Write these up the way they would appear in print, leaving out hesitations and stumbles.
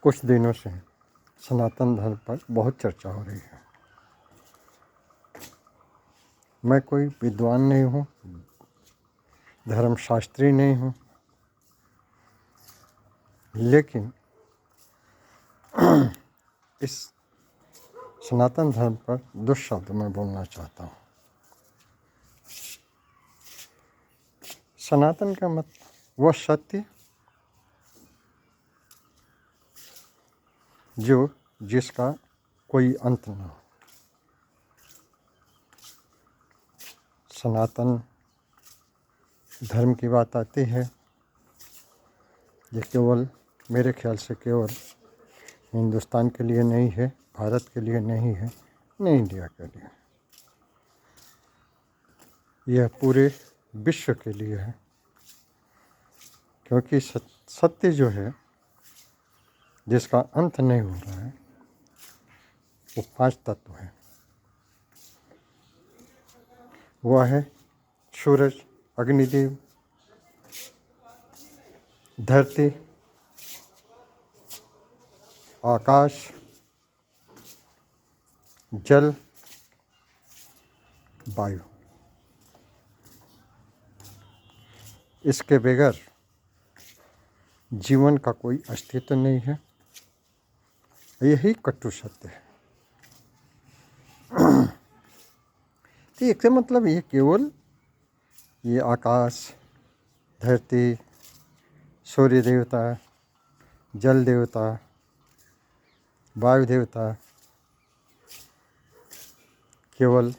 कुछ दिनों से सनातन धर्म पर बहुत चर्चा हो रही है। मैं कोई विद्वान नहीं हूँ, धर्मशास्त्री नहीं हूँ, लेकिन इस सनातन धर्म पर दो शब्द मैं बोलना चाहता हूँ। सनातन का मतलब वह सत्य जिसका कोई अंत न हो। सनातन धर्म की बात आती है, ये केवल मेरे ख्याल से केवल हिंदुस्तान के लिए नहीं है, भारत के लिए नहीं है, न इंडिया के लिए, यह पूरे विश्व के लिए है। क्योंकि सत्य जो है, जिसका अंत नहीं हो रहा है, वो 5 तत्व है। वह है सूरज, अग्निदेव, धरती, आकाश, जल, वायु। इसके बगैर जीवन का कोई अस्तित्व नहीं है। यही कटु सत्य है। तो इसका मतलब ये केवल ये आकाश, धरती, सूर्य देवता, जल देवता, वायु देवता केवल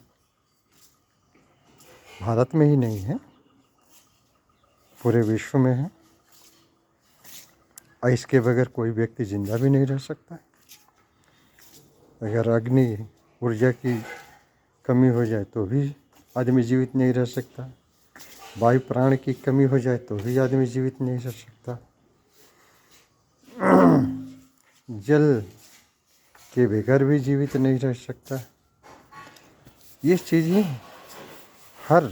भारत में ही नहीं है, पूरे विश्व में है। और इसके बगैर कोई व्यक्ति जिंदा भी नहीं रह सकता। अगर अग्नि ऊर्जा की कमी हो जाए तो भी आदमी जीवित नहीं रह सकता। वायु प्राण की कमी हो जाए तो भी आदमी जीवित नहीं रह सकता। जल के बगैर भी जीवित नहीं रह सकता। ये चीज़ें हर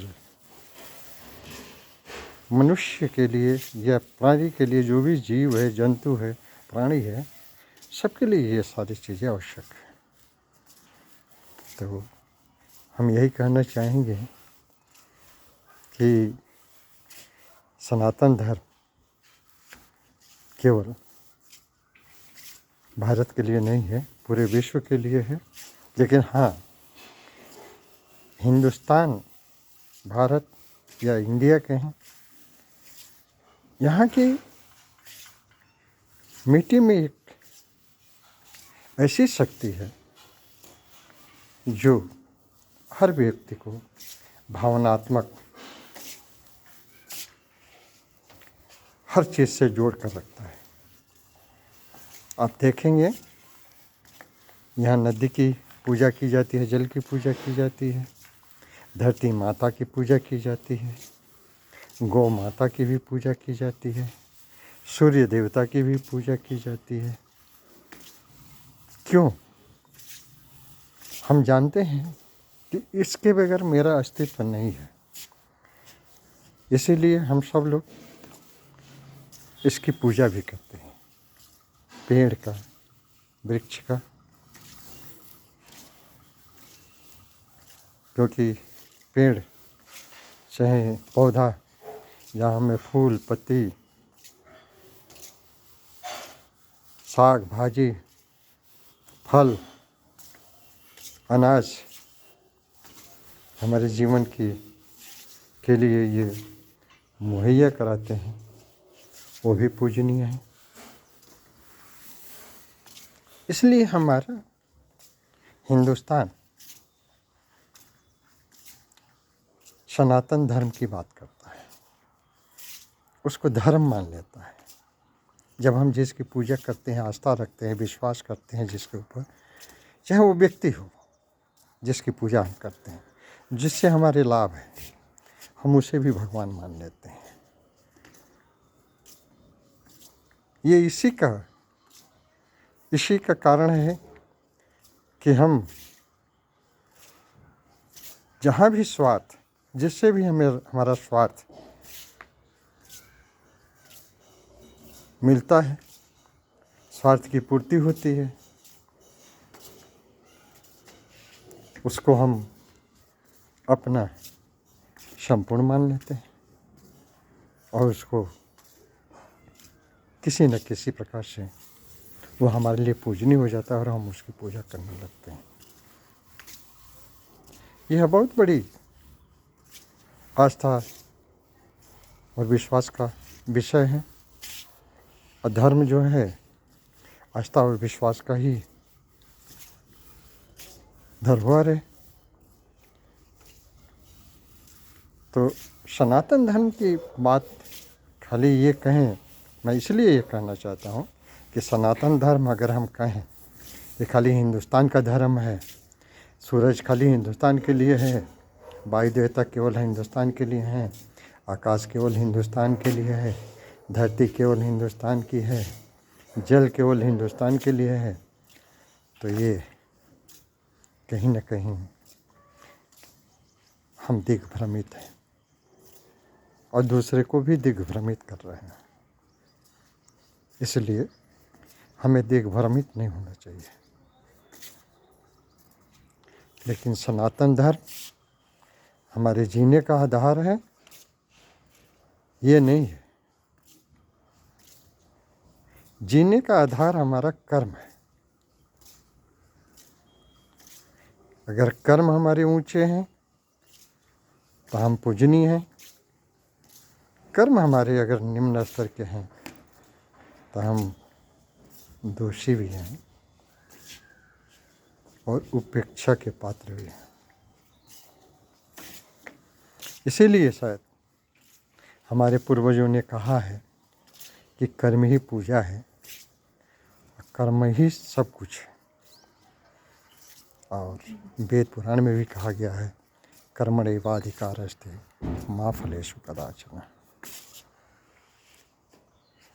मनुष्य के लिए या प्राणी के लिए, जो भी जीव है, जंतु है, प्राणी है, सबके लिए ये सारी चीज़ें आवश्यक है। तो हम यही कहना चाहेंगे कि सनातन धर्म केवल भारत के लिए नहीं है, पूरे विश्व के लिए है। लेकिन हाँ, हिंदुस्तान, भारत या इंडिया के हैं, यहाँ की मिट्टी में एक ऐसी शक्ति है जो हर व्यक्ति को भावनात्मक हर चीज़ से जोड़ कर रखता है। आप देखेंगे, यहाँ नदी की पूजा की जाती है, जल की पूजा की जाती है, धरती माता की पूजा की जाती है, गौ माता की भी पूजा की जाती है, सूर्य देवता की भी पूजा की जाती है। क्यों? हम जानते हैं कि इसके बगैर मेरा अस्तित्व नहीं है। इसीलिए हम सब लोग इसकी पूजा भी करते हैं, पेड़ का, वृक्ष का। क्योंकि पेड़ चाहे पौधा या हमें फूल, पत्ती, साग, भाजी, फल, अनाज हमारे जीवन के लिए ये मुहैया कराते हैं, वो भी पूजनीय है। इसलिए हमारा हिंदुस्तान सनातन धर्म की बात करता है, उसको धर्म मान लेता है। जब हम जिसकी पूजा करते हैं, आस्था रखते हैं, विश्वास करते हैं जिसके ऊपर, चाहे वो व्यक्ति हो जिसकी पूजा हम करते हैं, जिससे हमारे लाभ है, हम उसे भी भगवान मान लेते हैं। ये इसी का कारण है कि हम जहाँ भी स्वार्थ, जिससे भी हमारा स्वार्थ मिलता है, स्वार्थ की पूर्ति होती है, उसको हम अपना संपूर्ण मान लेते हैं और उसको किसी न किसी प्रकार से वो हमारे लिए पूजनीय हो जाता है और हम उसकी पूजा करने लगते हैं। यह बहुत बड़ी आस्था और विश्वास का विषय है। और धर्म जो है आस्था और विश्वास का ही धरोहर है। तो सनातन धर्म की बात खाली ये कहें, मैं इसलिए ये कहना चाहता हूँ कि सनातन धर्म अगर हम कहें ये खाली हिंदुस्तान का धर्म है, सूरज खाली हिंदुस्तान के लिए है, वायु देवता केवल हिंदुस्तान के लिए हैं, आकाश केवल हिंदुस्तान के लिए है, धरती केवल हिंदुस्तान की है, जल केवल हिंदुस्तान के लिए है, तो ये कहीं न कहीं हम दिग्भ्रमित हैं और दूसरे को भी दिग्भ्रमित कर रहे हैं। इसलिए हमें दिग्भ्रमित नहीं होना चाहिए। लेकिन सनातन धर्म हमारे जीने का आधार है, ये नहीं है। जीने का आधार हमारा कर्म है। अगर कर्म हमारे ऊंचे हैं तो हम पूजनीय हैं, कर्म हमारे अगर निम्न स्तर के हैं तो हम दोषी भी हैं और उपेक्षा के पात्र भी हैं। इसीलिए शायद हमारे पूर्वजों ने कहा है कि कर्म ही पूजा है, कर्म ही सब कुछ है। और वेद पुराण में भी कहा गया है कर्मण्येवाधिकारस्ते मा फलेषु कदाचन।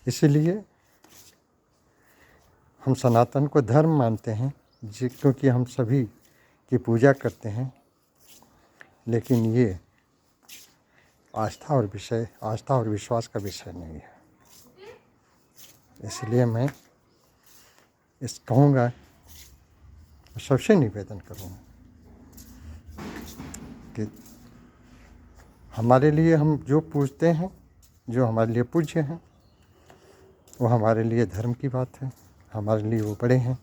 इसलिए हम सनातन को धर्म मानते हैं क्योंकि हम सभी की पूजा करते हैं। लेकिन ये आस्था और विश्वास का विषय नहीं है। इसलिए मैं इस कहूँगा, सबसे निवेदन करूँगा कि हमारे लिए हम जो पूजते हैं, जो हमारे लिए पूज्य हैं, वो हमारे लिए धर्म की बात है, हमारे लिए वो बड़े हैं।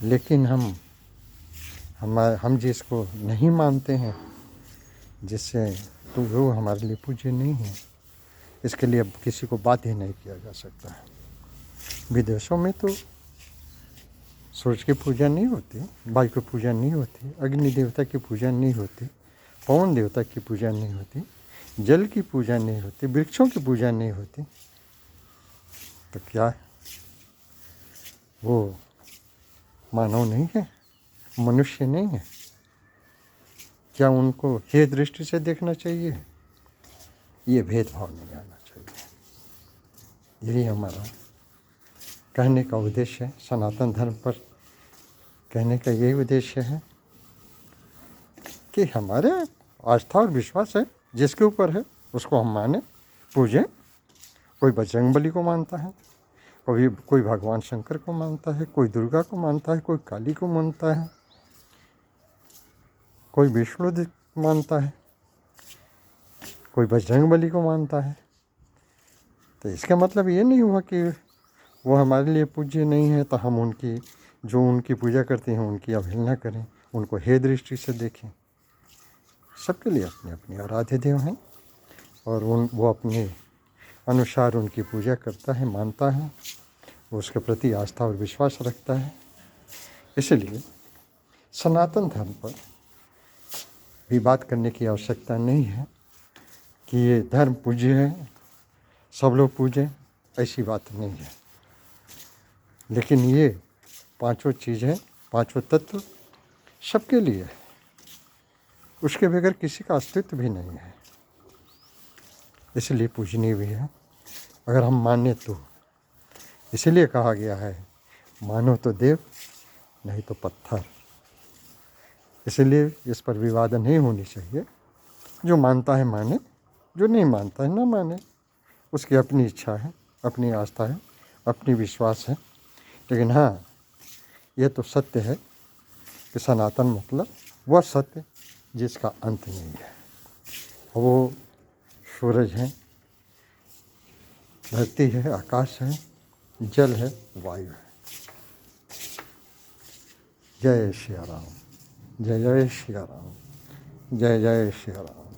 लेकिन हम जिसको नहीं मानते हैं, जिससे तो वो हमारे लिए पूज्य नहीं है, इसके लिए अब किसी को बाध्य नहीं किया जा सकता है। विदेशों में तो सूरज की पूजा नहीं होती, वायु की पूजा नहीं होती, अग्नि देवता की पूजा नहीं होती, पवन देवता की पूजा नहीं होती, जल की पूजा नहीं होती, वृक्षों की पूजा नहीं होती। तो क्या वो मानव नहीं है, मनुष्य नहीं है? क्या उनको हे दृष्टि से देखना चाहिए? ये भेदभाव नहीं आना चाहिए। यही हमारा कहने का उद्देश्य है। सनातन धर्म पर कहने का यही उद्देश्य है कि हमारे आस्था और विश्वास है, जिसके ऊपर है उसको हम माने, पूजें। कोई बजरंगबली को मानता है, कोई भगवान शंकर को मानता है, कोई दुर्गा को मानता है, कोई काली को मानता है, कोई विष्णु मानता है, कोई बजरंगबली को मानता है। तो इसका मतलब ये नहीं हुआ कि वो हमारे लिए पूज्य नहीं है तो हम उनकी पूजा करते हैं उनकी अवहेलना करें, उनको हे दृष्टि से देखें। सबके लिए अपने अपने आराध्य देव हैं और वो अपने अनुसार उनकी पूजा करता है, मानता है, वो उसके प्रति आस्था और विश्वास रखता है। इसलिए सनातन धर्म पर भी बात करने की आवश्यकता नहीं है कि ये धर्म पूज्य है, सब लोग पूजें, ऐसी बात नहीं है। लेकिन ये पांचों चीज़ें, पांचों तत्व सबके लिए है, उसके बगैर किसी का अस्तित्व भी नहीं है, इसलिए पूजनीय भी है अगर हम माने तो। इसलिए कहा गया है मानो तो देव नहीं तो पत्थर। इसलिए इस पर विवाद नहीं होनी चाहिए। जो मानता है माने, जो नहीं मानता है ना माने, उसकी अपनी इच्छा है, अपनी आस्था है, अपनी विश्वास है। लेकिन हाँ, ये तो सत्य है कि सनातन मतलब वह सत्य जिसका अंत नहीं है। वो सूरज है, धरती है, आकाश है, जल है, वायु है। जय श्री राम, जय जय श्री राम, जय जय श्री राम।